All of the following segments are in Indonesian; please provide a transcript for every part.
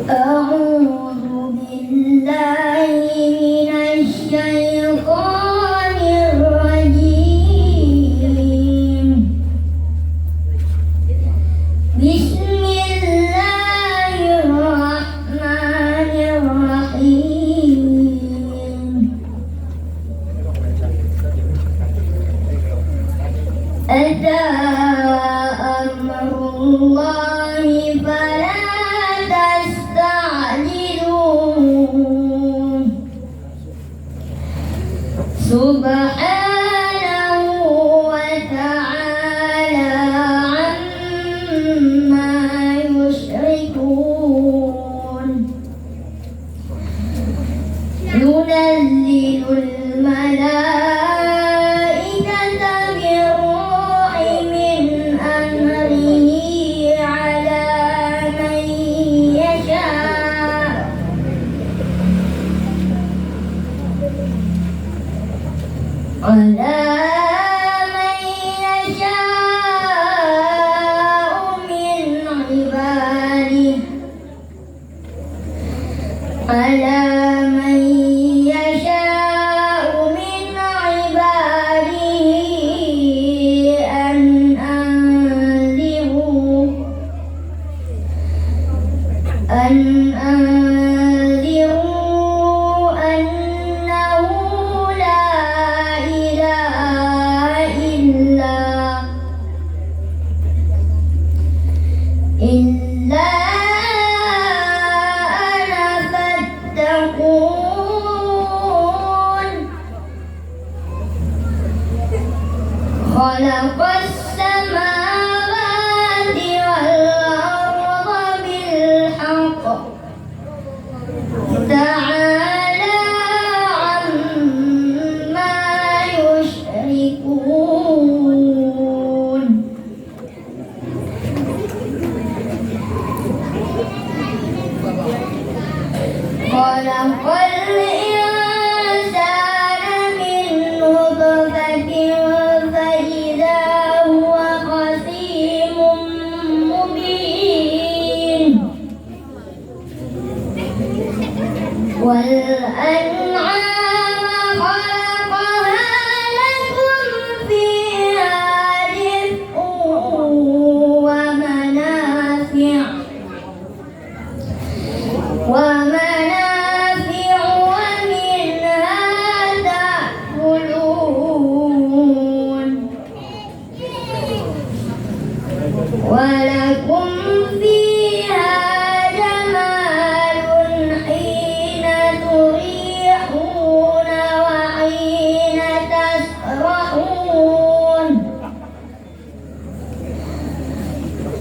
أعوذ بالله من الشيطان الرجيم. بسم الله الرحمن الرحيم. أتى أمر الله فلا تستعجلوه سبحانه وتعالى عما يشركون. ينزل الملائكة بالروح من أمره على من يشاء على من يشاء من عباده أن أنذروا أنه لا إله إلا أنا فاتقون. خلق السماوات والأرض بالحق تعالى عما يشركون. خلق الإنسان من نطفة فإذا هو خصيم مبين. والأنعام خلقها لكم فيها دفء ومنافع ومنها تأكلون. ولكم فيها جمال حين تريحون وحين تسرحون.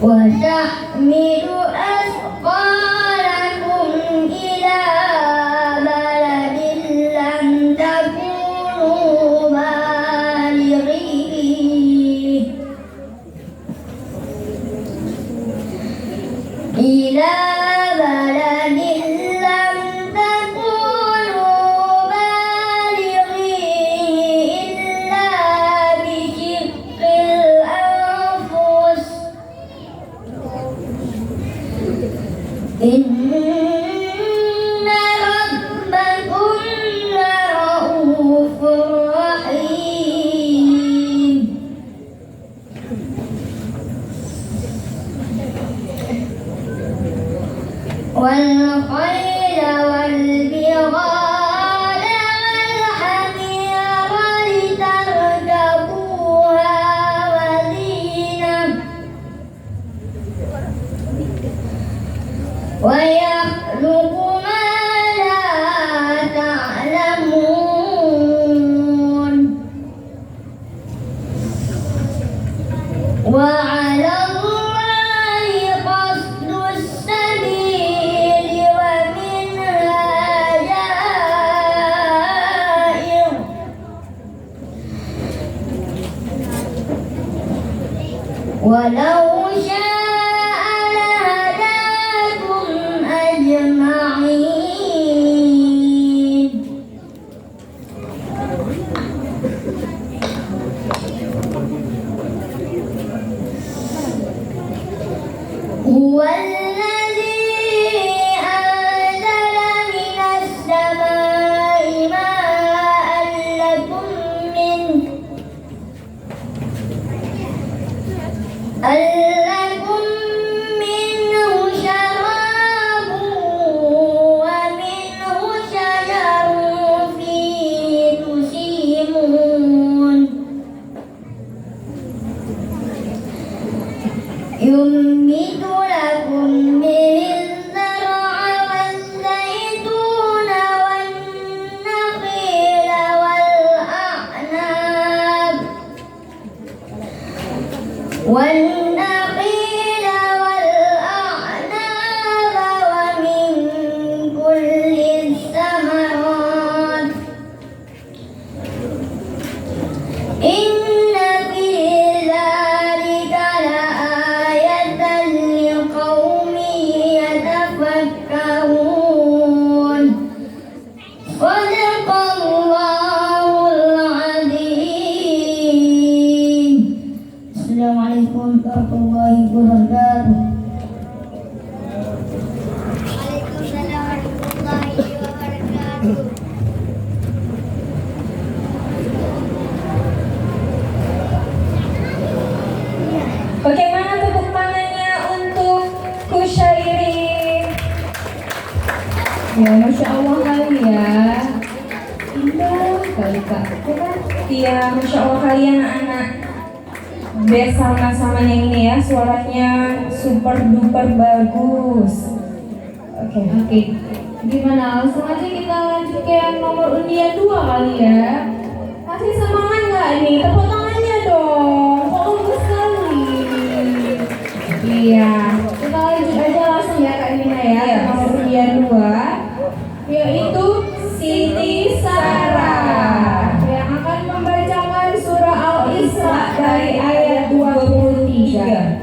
وتحمل أثقالكم إلى بلد لم تكونوا بالغيه إلا بشق الأنفس. إن ربكم لرؤوف رحيم. والخيل والبغال والحمير لتركبوها وزينة. ويخلق ما لا تعلمون. وعلى الله قصد السبيل ومنها جائر. ولو شاء لهداكم أجمعين. هو الذي لكم منه شراب ومنه شجر فيه تسيمون ينبت لكم به الزرع والزيتون والنخيل والأعناب ومن كل الثمرات إن في ذلك لآية لقوم يتفكرون صدق الله العظيم. Assalamualaikum warahmatullahi wabarakatuh. Waalaikumsalam warahmatullahi wabarakatuh. Bagaimana tepuk tangannya untuk Kusyairi? Ya, Masya Allah kali ya. Indah kali Kak. Iya, Masya Allah kali anak-anak. Best sama-sama yang ini ya, suaranya super duper bagus. Oke. Gimana? Langsung aja kita lanjut ke yang nomor undian 2 kali ya. Kasih semangat nggak nih? Tepuk tangannya dong. Kok bagus sekali. Iya. Kita lanjut aja langsung ya Kak Nina ya. Ke nomor undian 2, yaitu Siti Sarah yang akan membacakan surah Al-Isra dari ayat 23.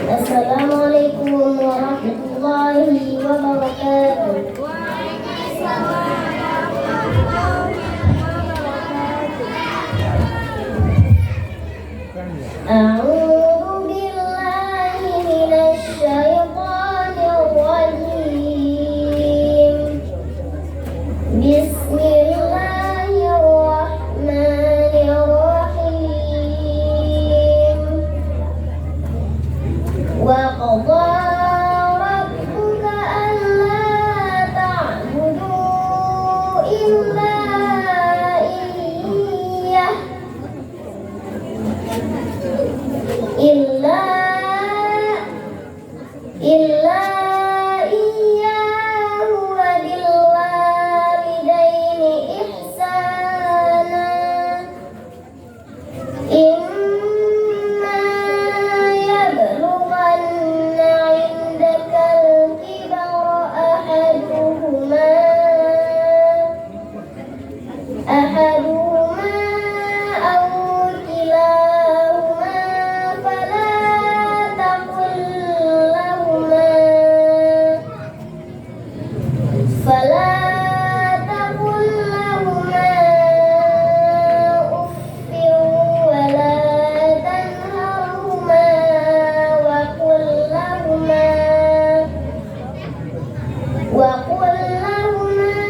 Assalamualaikum warahmatullahi wabarakatuh. A'udzu billahi minasy syaithanir rajim. Bismillahirrahmanirrahim. Wa qadha rabbuka alla ta'budu illa iyyah illa iyyahu wa bil walidaini ihsana imma yablughanna 'indaka al-kibara ahaduhuma aw kilahuma فلا تقل لهما أف ولا تنهرهما وقل لهما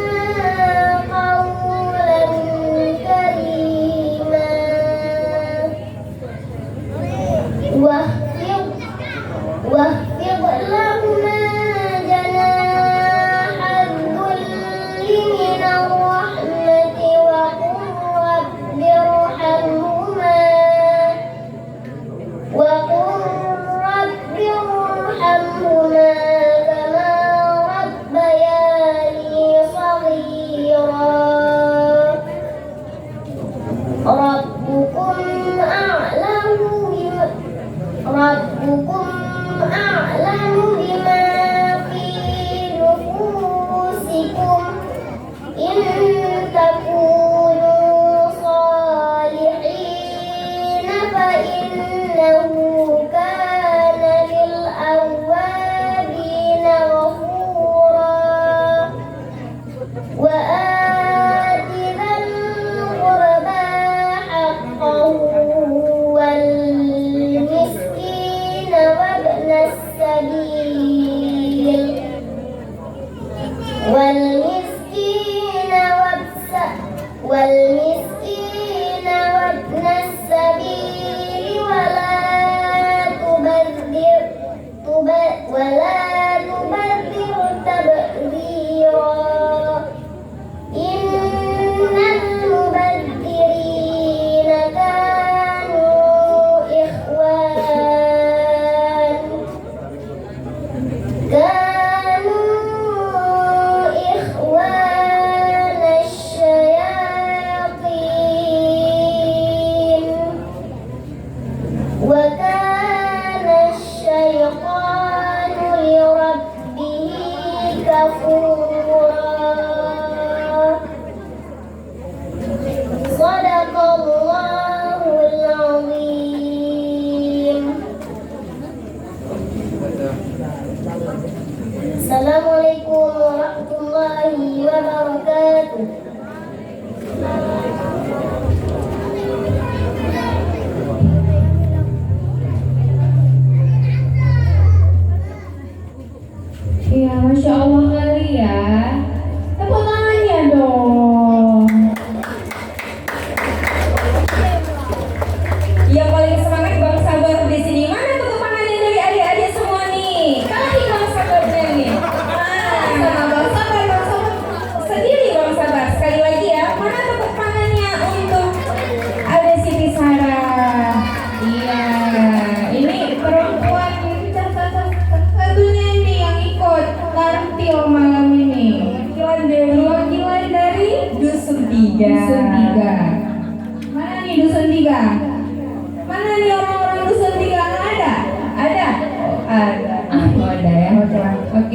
قولا كريما واخفض لهما جناح الذل من الرحمة وقل رب ارحمهما كما ربياني صغيرا ربكم أعلم بما في نفوسكم إن تكونوا صالحين فإنه كان للأوابين غفورا وآت ذا القربى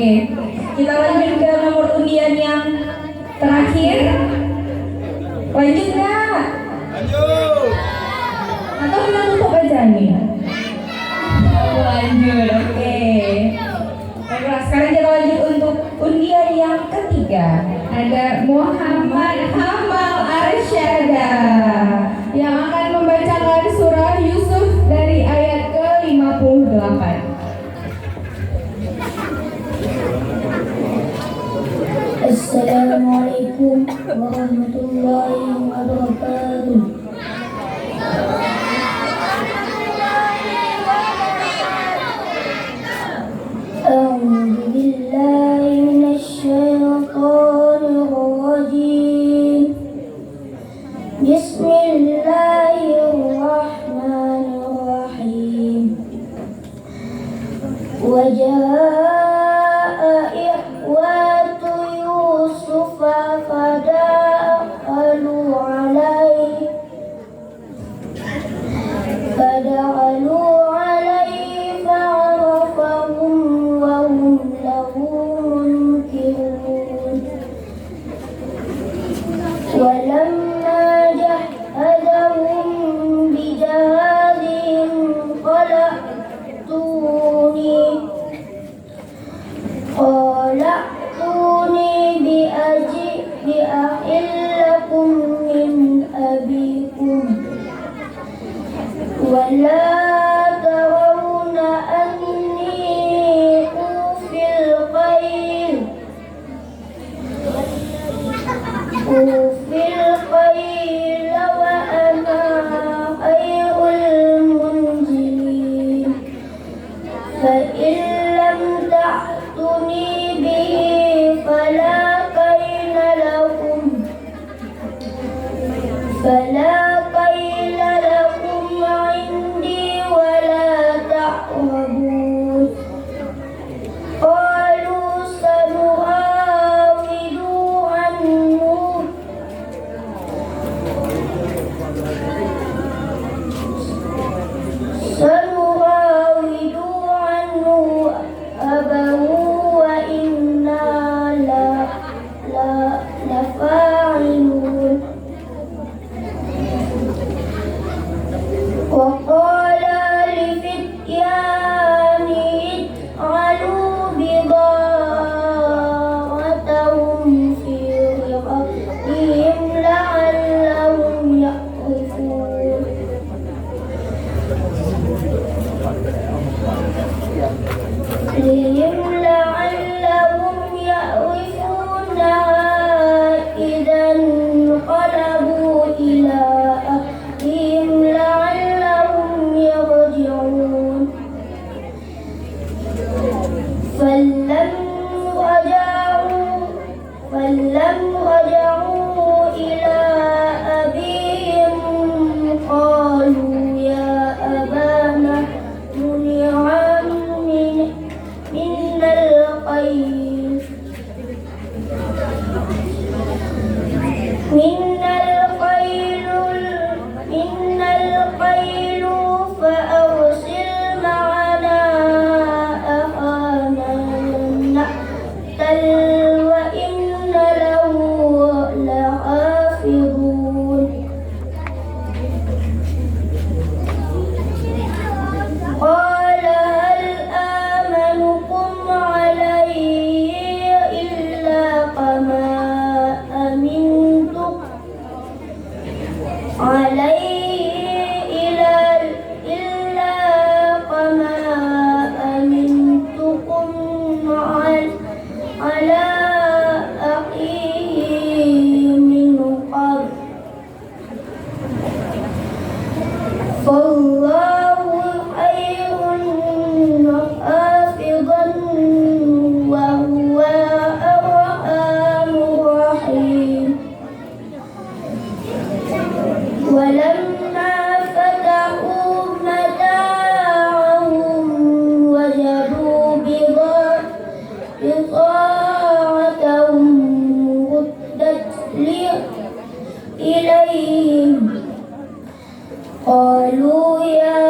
Oke, kita lanjut ke nomor undian yang terakhir. Lanjut nggak? Lanjut. Atau kita tutup aja nih? Lanjut, oke. Baiklah, sekarang kita lanjut untuk undian yang ketiga. Ada Muhammad Hamal Arsyada yang akan membacakan surah Yusuf dari ayat ke-58. Assalamualaikum warahmatullahi wabarakatuh. أعوذ بالله من الشيطان الرجيم. بسم الله الرحمن الرحيم. وجاء إخوة يوسف فدخلوا عليه فعرفهم وهم له منكرون. ولما جهزهم بجهازهم قال ائتوني بأخ لكم من أبيكم ولا ترون أني أوفي الخيل وأنا خير المنزلين. فإن لم تأتوني به فلا كيل لكم عندي ولا تقربون. قالوا سنراود عنه أباه وإنا لفاعلون. وقال لفتيانه اجعلوا بضاعتهم في رقابهم لعلهم يعرفونها إذا انقلبوا إلى أهلهم لعلهم يرجعون. فلما رجعوا إلى أبيهم قالوا يا أبانا منع منا الخيل فأرسل معنا أخانا نقتل وإنا له لحافظون. قال هل آمنكم عليه إلا كما أمنتكم على أخيه من قبل. فالله خير حافظا وهو الرحمن الرحيم. ولما فتحوا متاعهم وجدوا بضاعتهم ردت إليهم قالوا يا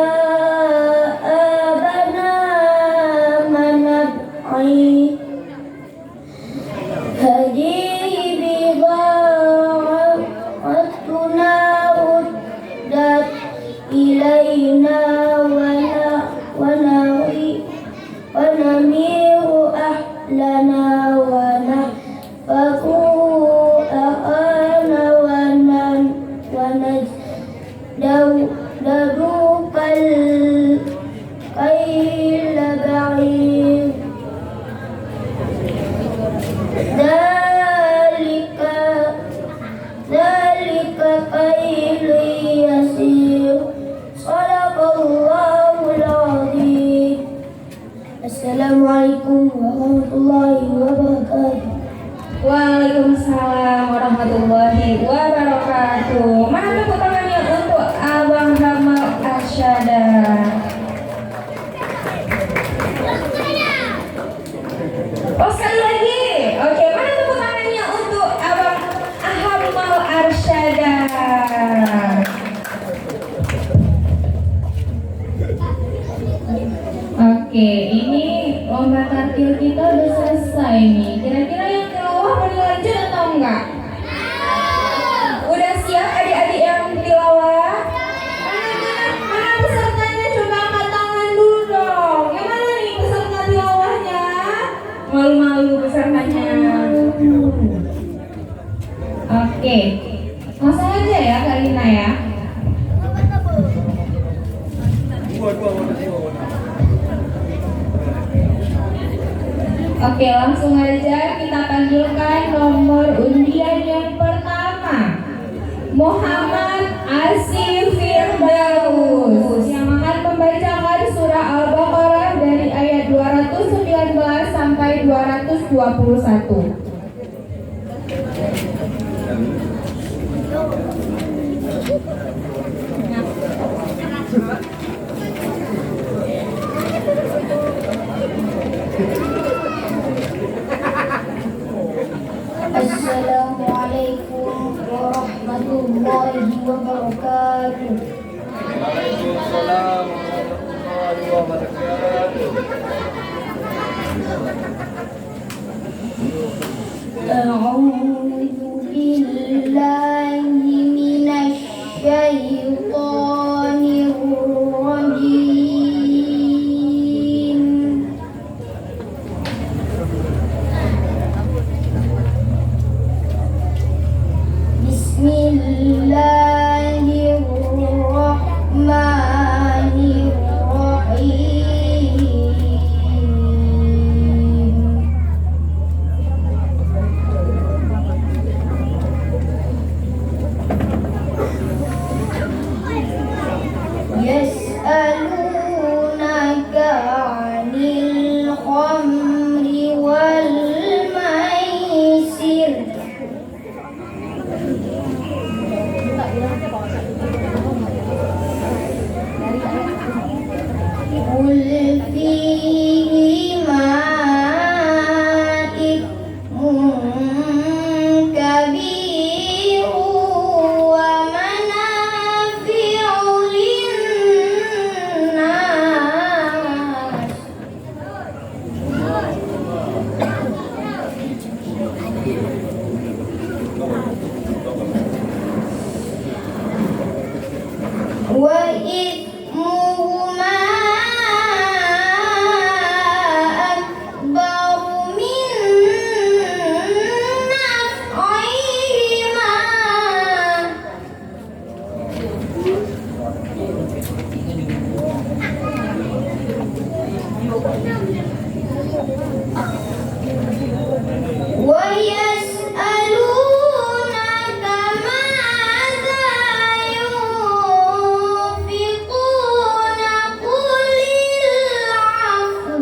دوك الكيل بعير ذلك كيل يسير صدق الله العظيم. Assalamualaikum warahmatullahi wabarakatuh. Waalaikumsalam warahmatullahi wabarakatuh. Mana tepuk tangannya untuk Abang Hamal Arsyada. Oh, sekali lagi. Oke, mana tepuk tangannya untuk Abang Hamal Arsyada. Oke, ini lomba tartil kita udah selesai nih. Kira-kira yang di bawah mau dilanjut atau enggak? Udah siap adik-adik yang tilawah? Mana pesertanya? Coba angkat tangan dulu dong. Yang mana nih peserta tilawahnya? Malu-malu pesertanya. Oke, langsung aja ya Kak Lina ya. Oke, langsung aja kita panggilkan nomor undian yang pertama, Muhammad Asif Firdaus, yang akan membacakan surah Al-Baqarah dari ayat 219 sampai 221. Assalamualaikum warahmatullahi wabarakatuh. Waalaikumsalam warahmatullahi wabarakatuh. A'udzu billahi minasy syaithanir rajim. Bismillahirrahmanirrahim. Yas'alunaka 'anil khamri wal maisir. Qul fihima ithmun kabirun wa manafi'u linnas. Wa ithmuhuma akbaru min naf'ihima. Wa yas'alunaka ma'adha yunfiquna qulil 'afwu.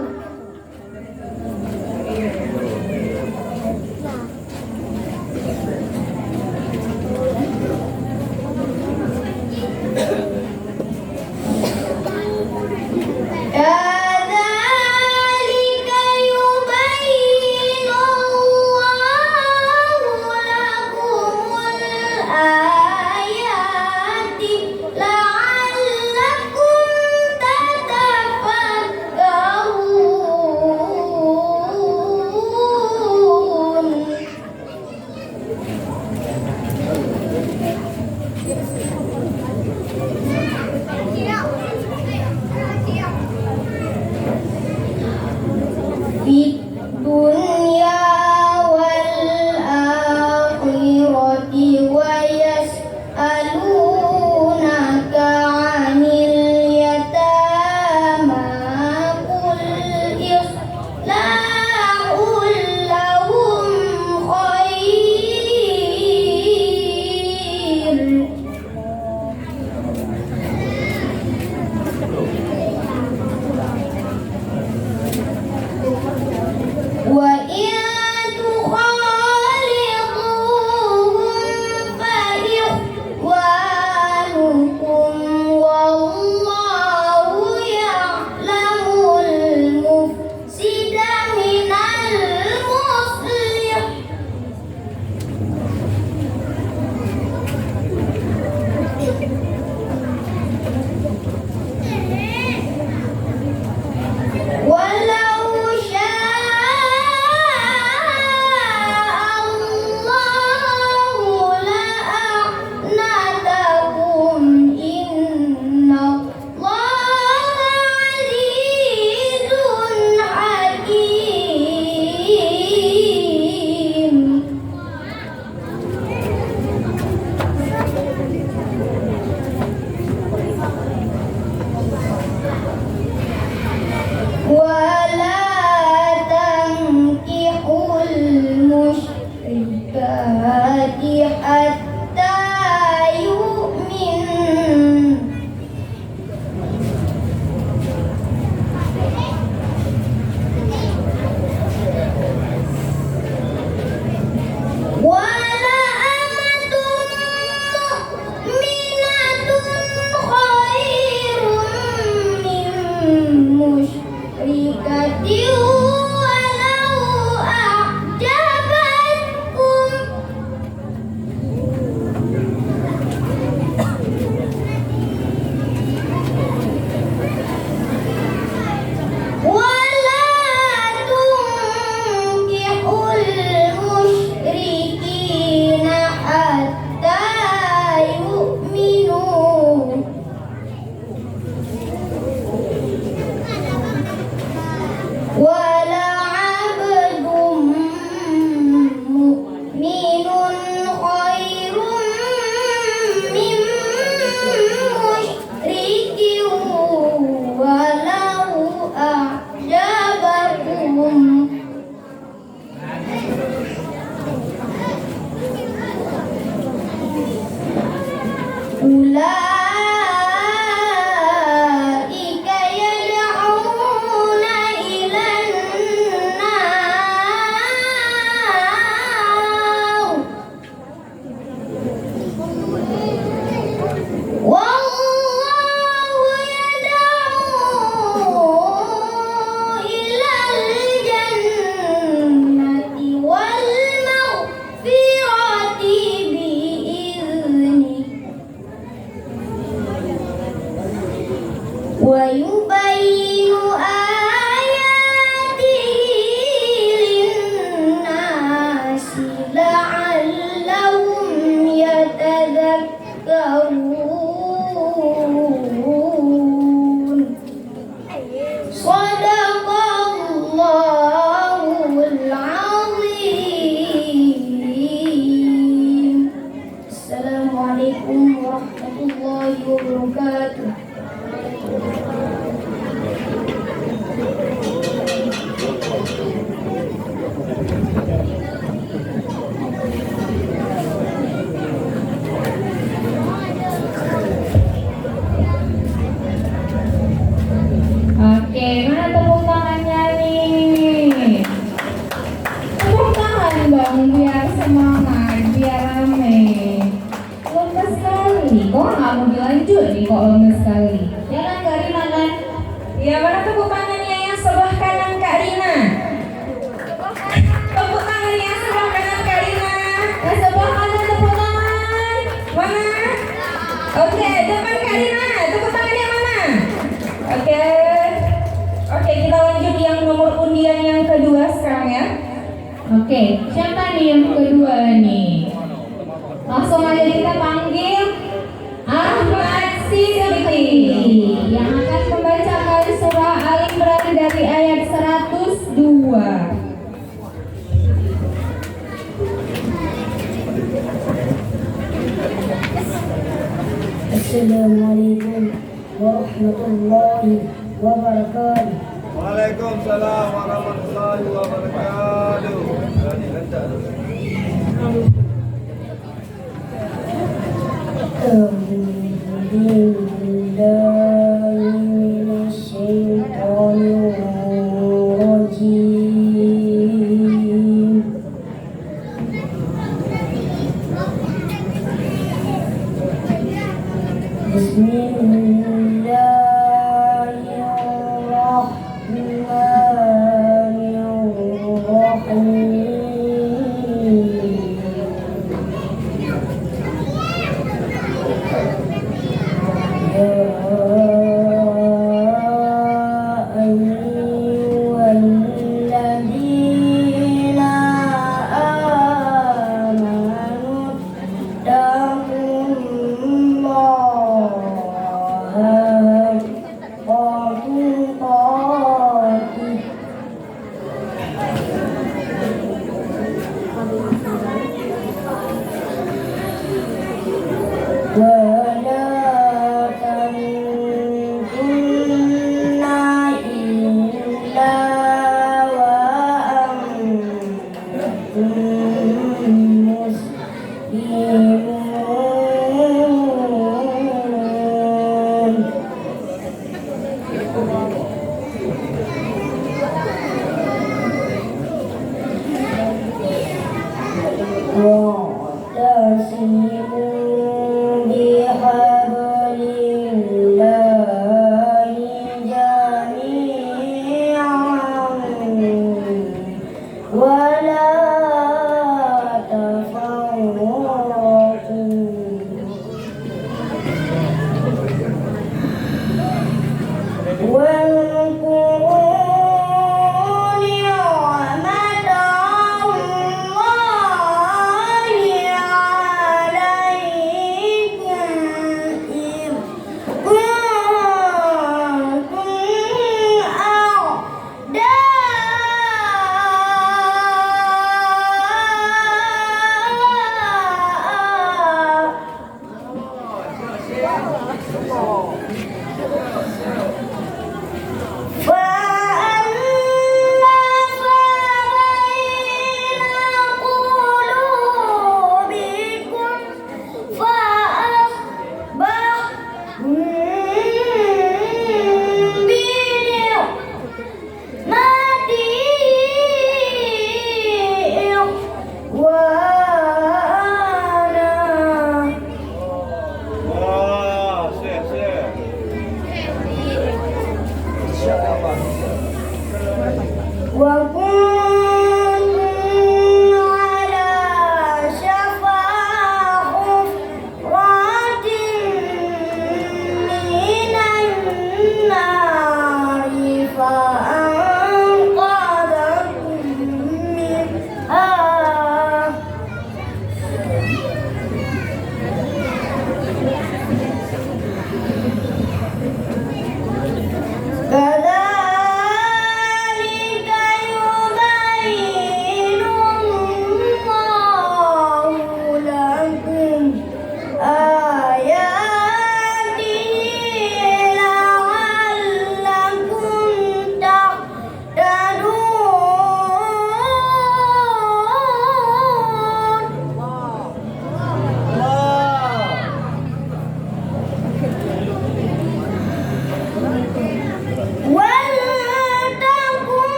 ويبين آياته للناس لعلهم يتذكرون. صدق الله العظيم. السلام عليكم ورحمة الله وبركاته. Oke, mana tepuk tangannya nih? Tepuk tangan dong biar semangat, biar rame. Lemes sekali, kok nggak mau dilanjut nih kok lemes sekali? Ya kan Kak Rina kan? Ya mana tepuk tangannya yang sebelah kanan Kak Rina? Tepuk tangan yang sebelah kanan Kak Rina. Yang sebelah kanan tepuk tangan. Mana? Oke, depan Kak Rina, tepuk tangannya mana? Oke. Oke, kita lanjut yang nomor undian yang kedua sekarang ya. Oke, siapa nih yang kedua nih? Langsung aja kita panggil Ahmad Siddiqi yang akan membacakan surah Al Imran dari ayat 102. Assalamualaikum warahmatullahi wabarakatuh. Waalaikumsalam warahmatullahi wabarakatuh.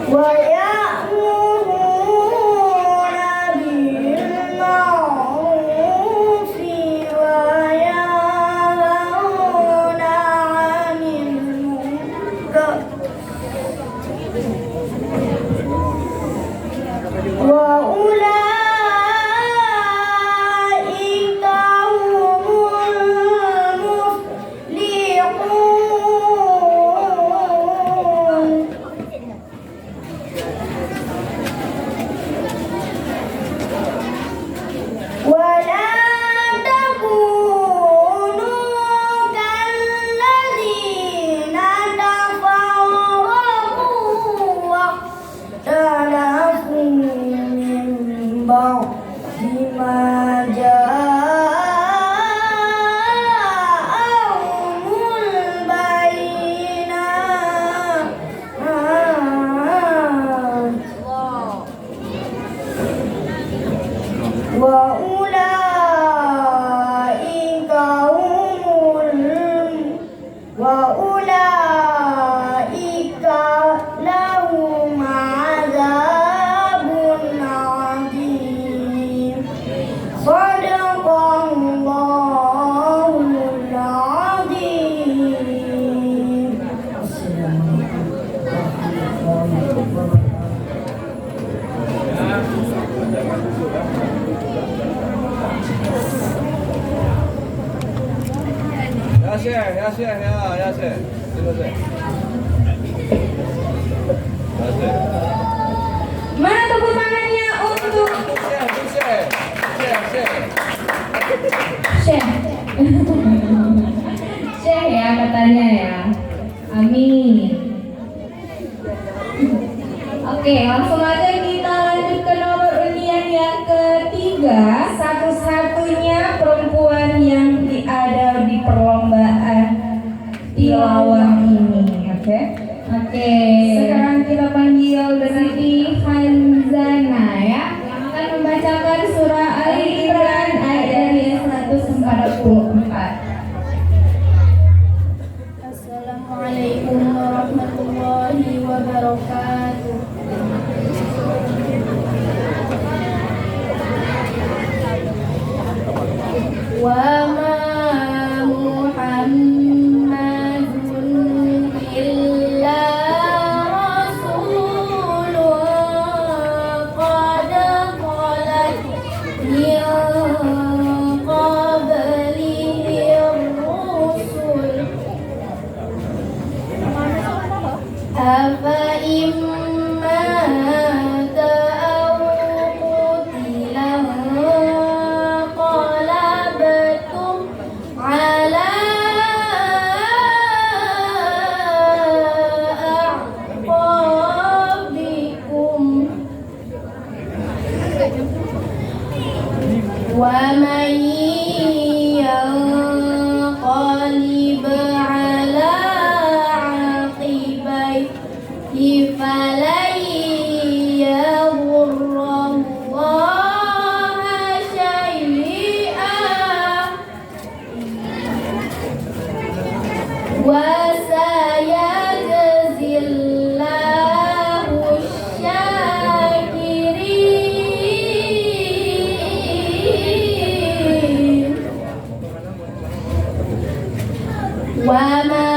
ويأمرون بالمعروف وينهون عن المنكر وأولئك هم المفلحون ولا تكونوا كالذين تفرقوا واختلفوا من بعد ما جاءهم البينات وأولئك لهم عذاب عظيم صدق الله العظيم. السلام عليكم ورحمة الله Ya Syekh, ya Syekh. Terima kasih. Mana tepuk tangannya untuk Syekh. Syekh. Syekh ya katanya ya. Amin. Oke, langsung aja kita lanjut ke nomor undian yang ketiga. Satu-satunya perempuan yang ada di perlombaan tilawah ini. Oke. Sekarang kita panggil Siti Hanzana ya, yang akan membacakan surah Ali Imran ayat dari 144. Assalamualaikum warahmatullahi wabarakatuh. Wa ma Muhammadun illa rasulun qad khalat min qablihi ar-rusul afa imma qalabtum ala a'qabikum wa man yanqalib ala aqibaihi falan yadurrallaha syai'an wa sayajzillahu syakirin wa ma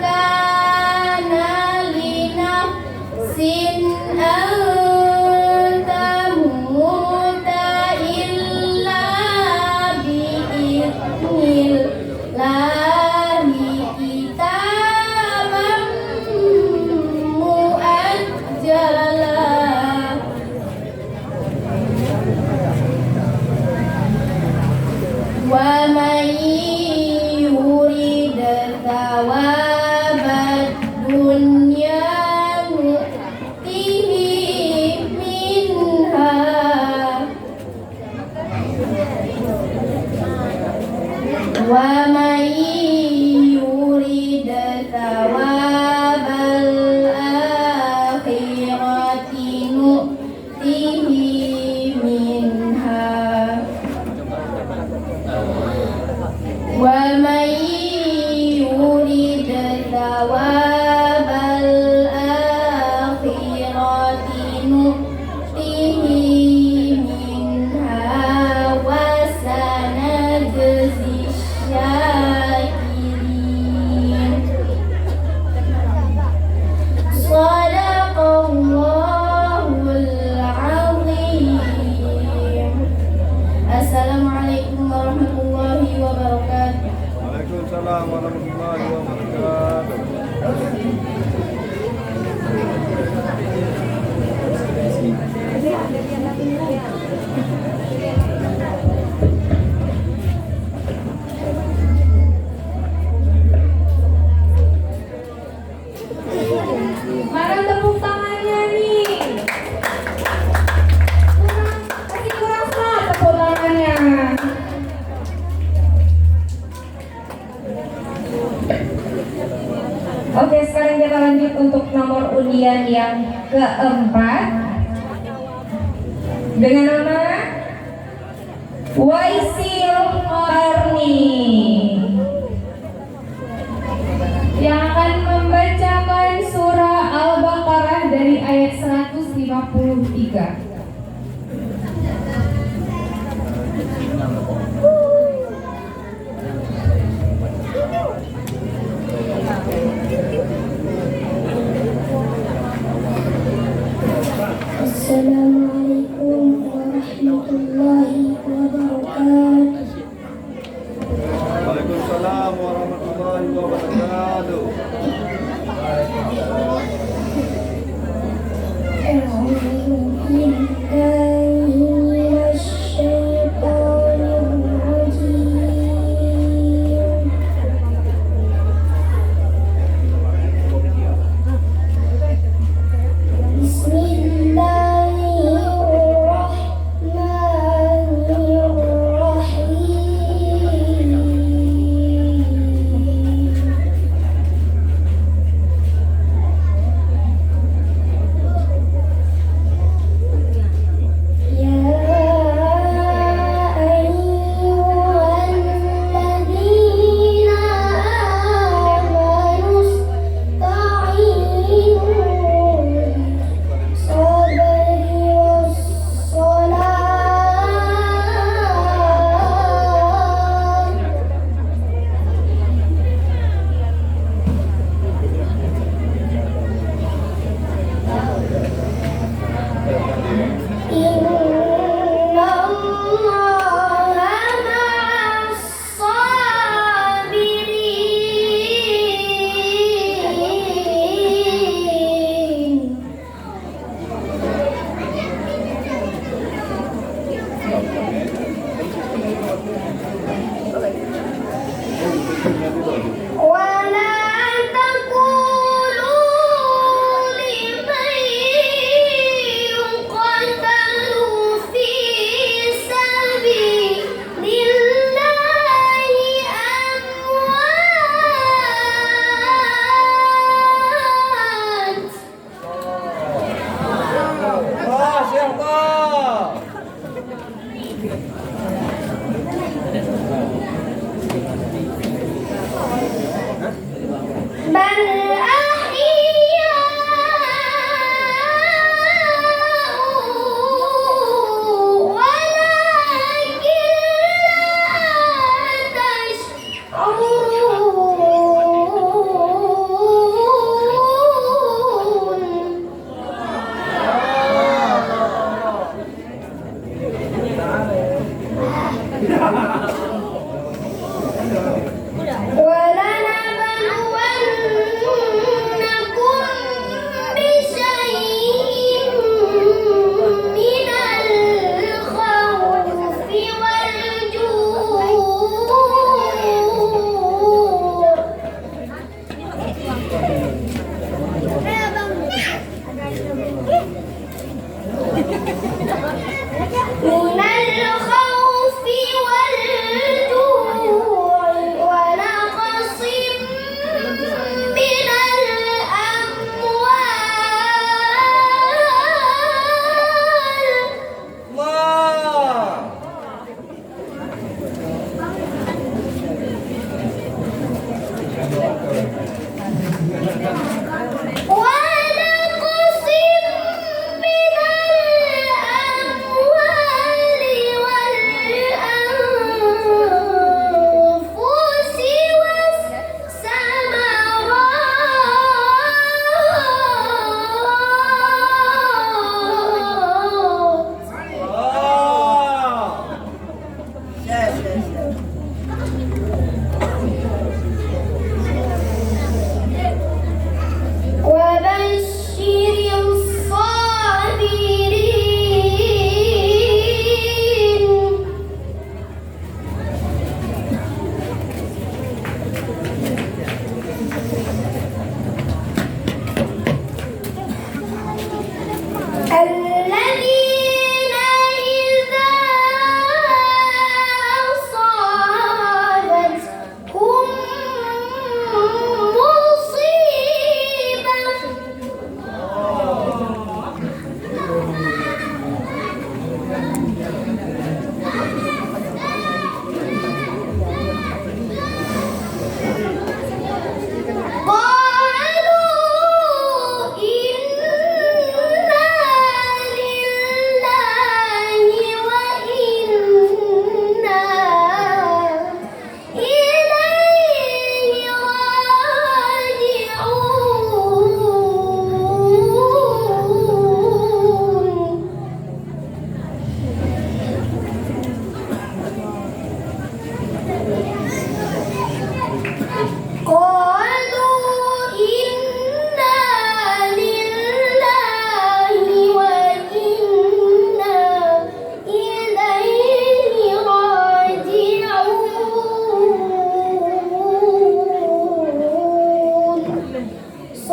kana li nafsin Silakan kita lanjut untuk nomor undian yang keempat dengan nama Waisil Karni yang akan membacakan surah Al-Baqarah dari ayat 153. Assalamualaikum warahmatullahi wabarakatuh. Waalaikumsalam warahmatullahi wabarakatuh. A'udzu billahi minasy syaithanir rajim. Bismillahirrahmanirrahim.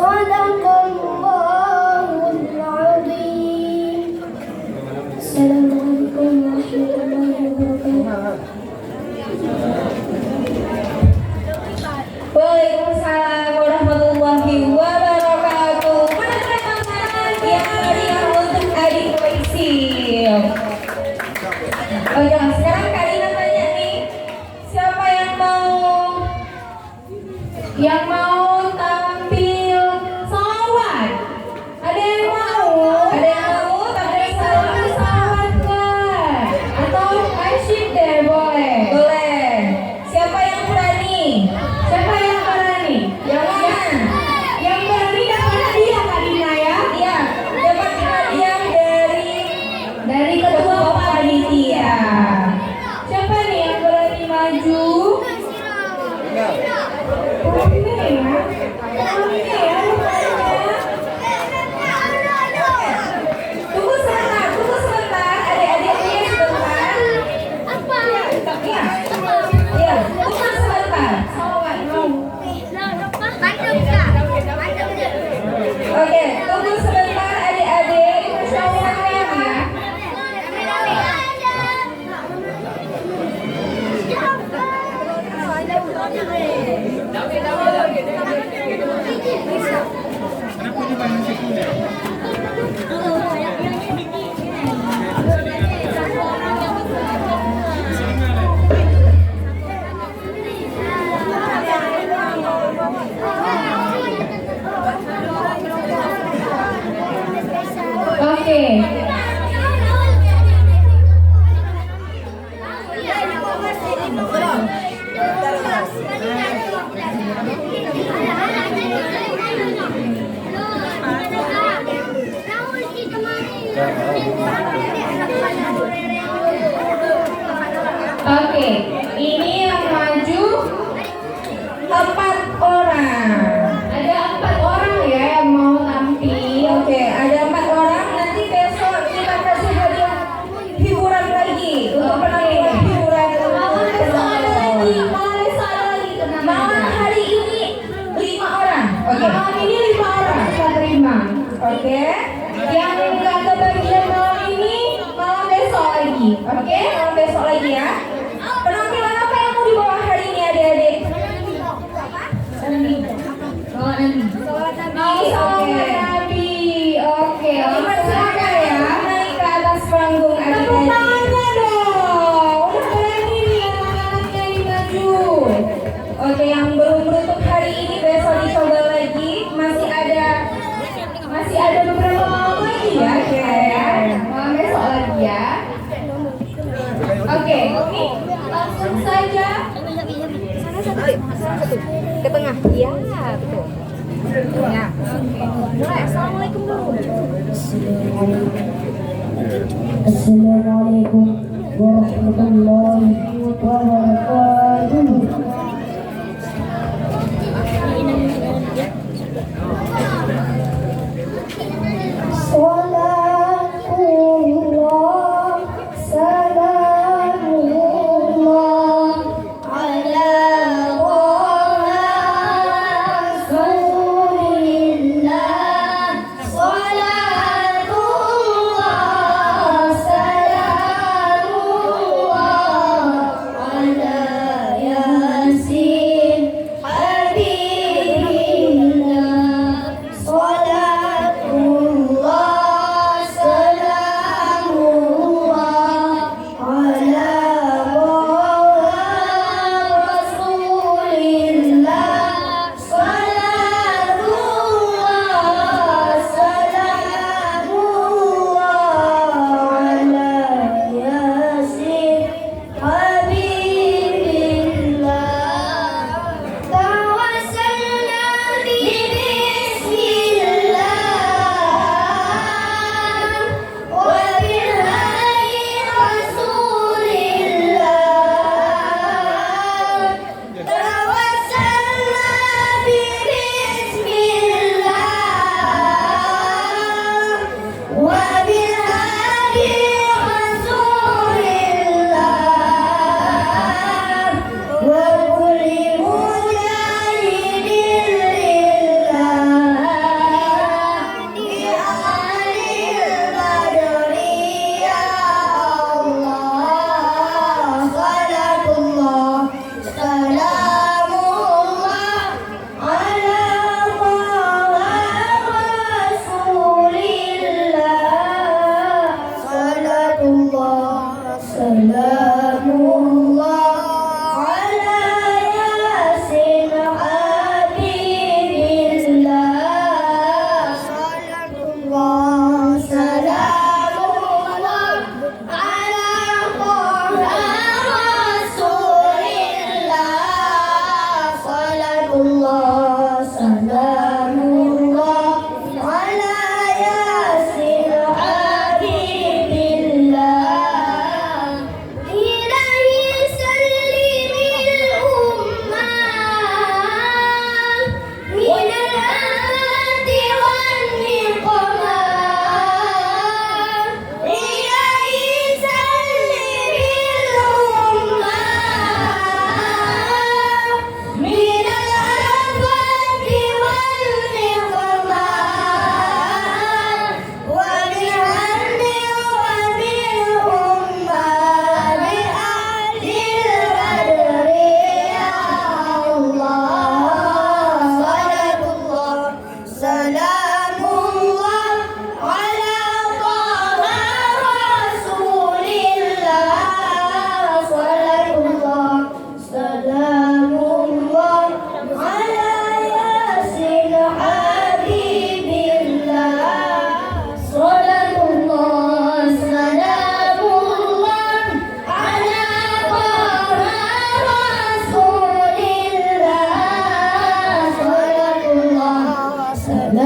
Sadaqallahul azim. Assalamualaikum warahmatullahi wabarakatuh. Waalaikumsalam warahmatullahi wabarakatuh. Mana teman-teman yang meriah untuk adik Waisil? Oh ya, sekarang Karina tanya nih, siapa yang mau tampil salawat? Ada yang mau? Ada yang mau tampil salawat nggak? Atau asyik deh, boleh? Boleh. Siapa yang berani? Siapa yang berani? Yang mana? Yang berani dapat hadiah Karina ya? Iya, dapat hadiah dari ketua panitia. Siapa nih yang berani maju? Rame ya? Rame ya rupanya. Tunggu sebentar, adik-adiknya sebentar. Iya, iya, tunggu sebentar. Salawat mau. Oke, tunggu sebentar adik-adik. Masyaallah ya. Oke. Oke, ini yang maju 4 orang. Ada 4 orang ya yang mau tampil. Oke, ada 4 orang. Nanti besok kita kasih hadiah hiburan lagi untuk penampil hiburan. Malam besok ada lagi. Malam hari ini 5 orang. Oke. Malam ini 5 orang kita terima. Oke. Yang nggak kebagian malam ini malam besok lagi. Oke, malam besok lagi ya. Penampilan apa yang mau dibawa hari ini adik-adik? Sholat Nabi. Oke, silakan ya naik ke atas panggung adik-adik. Tepuk tangan dong. Udah berani nih anak-anaknya ini maju. Oke, yang belum menutup hari ini besok dicoba lagi. Masih ada beberapa malam lagi ya. Oke, malam besok lagi ya. Oke, ini langsung saja ke tengah. Iya, betul. Ya. Mulai. Assalamualaikum dulu. Assalamualaikum warahmatullahi wabarakatuh. Salatullah, salamullah ala Rasulillah. Salatullah, salamullah ala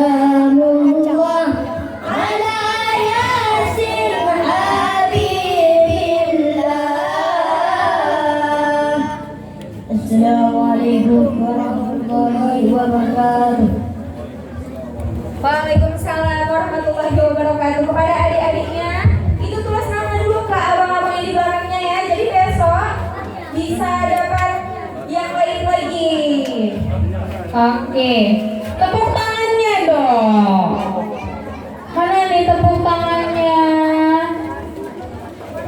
سلام الله على ياسر حبيب الله. السلام عليكم ورحمة الله وبركاته. Waalaikumsalam warahmatullahi wabarakatuh. Kepada adik-adiknya, itu tulis nama dulu ke abang-abang yang di belakangnya ya. Jadi besok bisa dapat yang lain lagi. Oke, tepuk tangannya dong. Mana nih tepuk tangannya?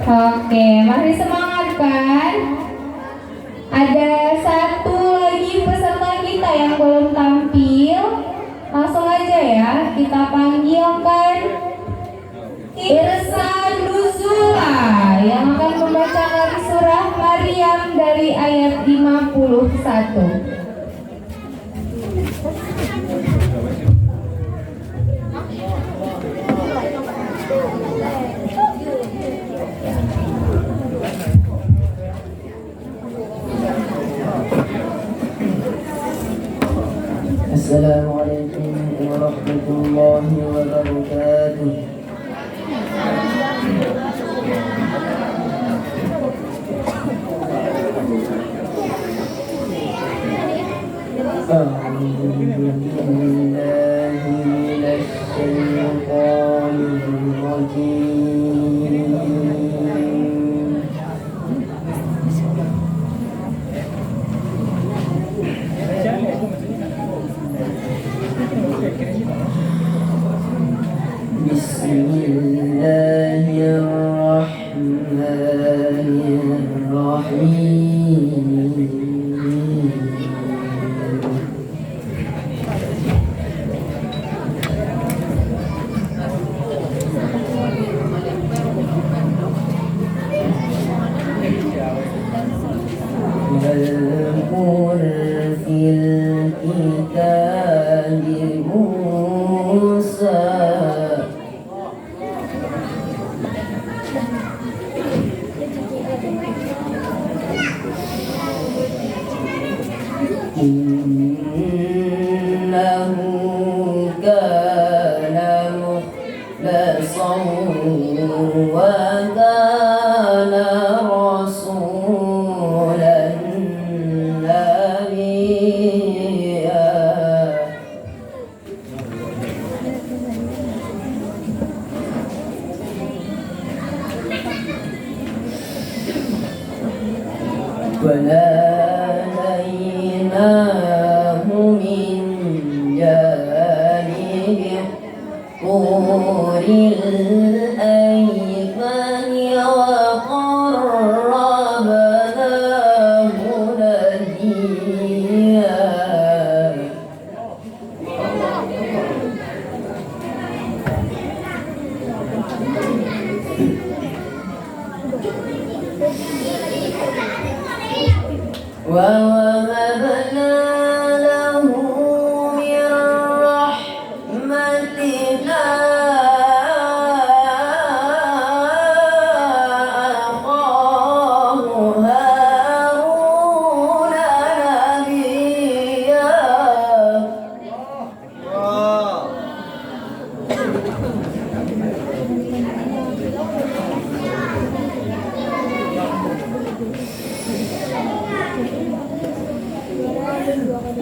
Oke, masih semangat kan? Ada satu lagi peserta kita yang belum tampil. Langsung aja ya, kita panggilkan Irsan Nuzula yang akan membacakan surah Maryam dari ayat 51. Assalamualaikum warahmatullahi wabarakatuh. A'udzu billahi minasy syaithanir rajim. واذكر في الكتاب موسى إنه كان مخلصا وكان رسولا نبيا. وناديناه من جانب الطور الأيمن وقربناه نجيا. ووهبنا له من رحمتنا أخاه هارون نبيا.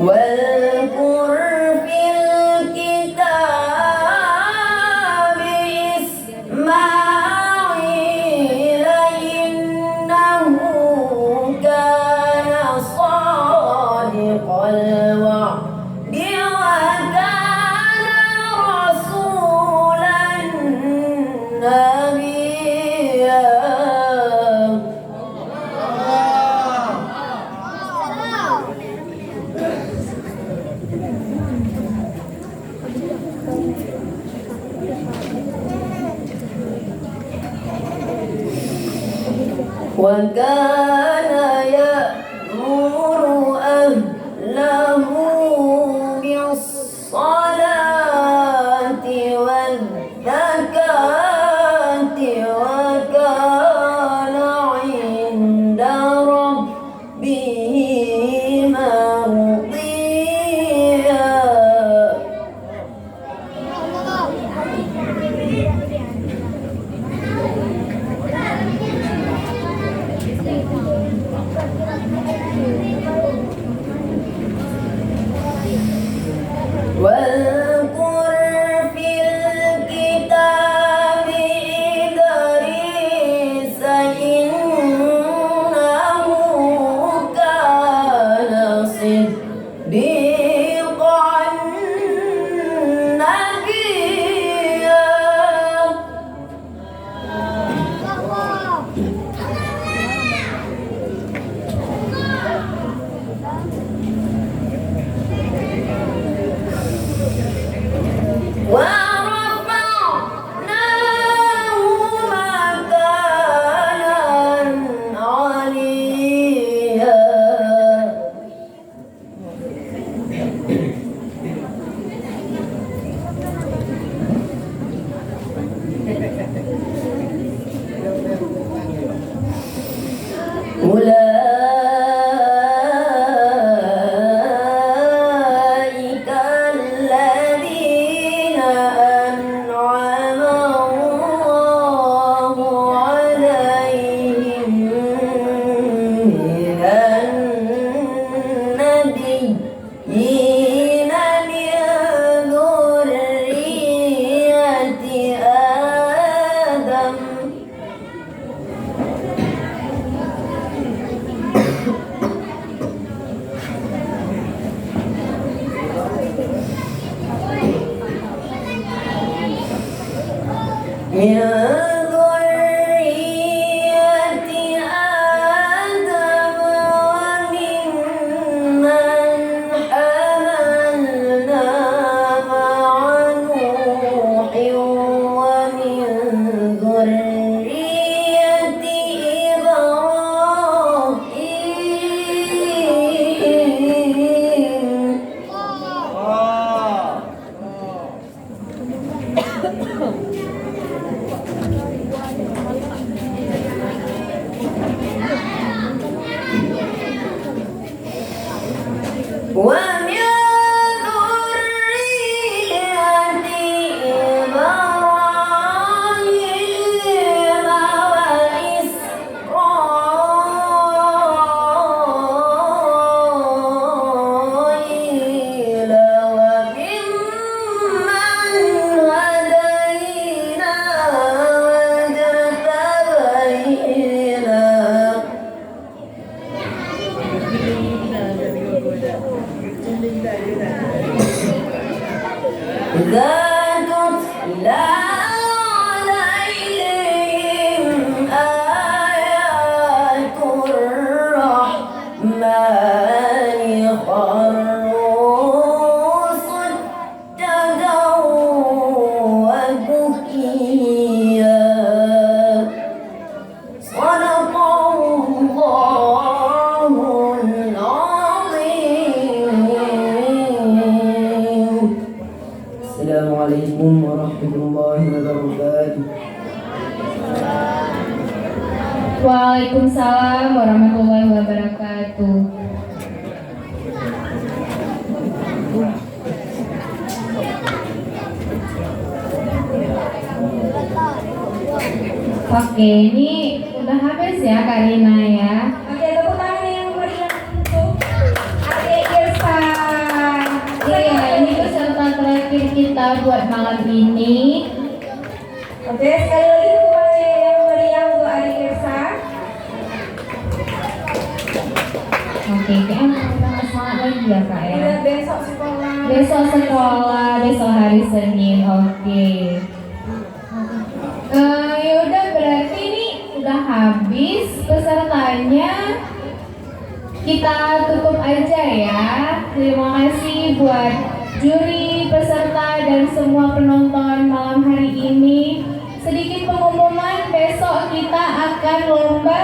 واذكر في الكتاب إسماعيل إنه كان صادق الوعد وكان رسولا نبيا. وكان يأمر أهله بالصلاة والزكاة وكان عند ربه مرضيا. أنعم الله عليهم من النبيين من ذرية آدم من ذرية آدم وممن حملنا مع نوح ومن ذرية إبراهيم ومن ذرية إبراهيم وإسرائيل وممن هدينا واجتبينا إذا تتلى عليهم آيات الرحمن خروا سجدا وبكيا صدق الله العظيم. السلام عليكم ورحمة الله وبركاته. Waalaikumsalam warahmatullahi wabarakatuh. Oke, ini udah habis ya Karina ya. Oke, tepuk tangan yang meriah untuk Adik Irsa. Iya, ini peserta terakhir kita buat malam ini. Oke, sekali lagi tepuk tangan yang meriah untuk Adik Irsa. Oke, kayaknya kita semangat lagi ya Kak ya. Besok sekolah. Besok sekolah, besok hari Senin. Oke. Yaudah berarti ini udah habis pesertanya. Kita tutup aja ya. Terima kasih buat juri, peserta dan semua penonton malam hari ini. Sedikit pengumuman, besok kita akan lomba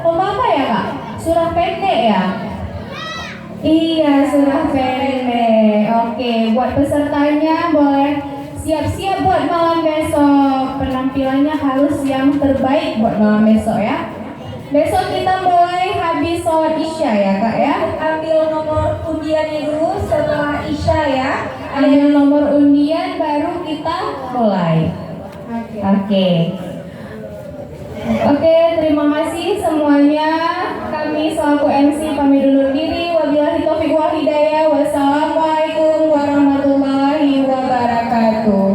apa ya Kak? Surah pendek ya? Iya, surah pendek. Oke, buat pesertanya boleh siap-siap buat malam besok. Penampilannya harus yang terbaik buat malam besok ya. Besok kita mulai habis sholat isya ya Kak ya. Ambil nomor undiannya dulu setelah isya ya. Ambil nomor undian baru kita mulai. Oke. Oke, terima kasih semuanya. Kami selaku MC pamit undur diri. Wabillahi taufiq wal hidayah. Wassalamualaikum warahmatullahi wabarakatuh.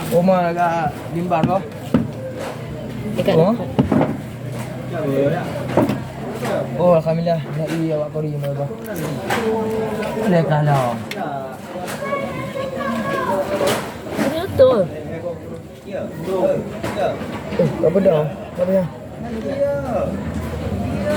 Oma agak bimbang kau. Oh. Oh, alhamdulillah. Nak i awak kori mai ba. Boleh kalau. Betul. Apa dah? Apa dah?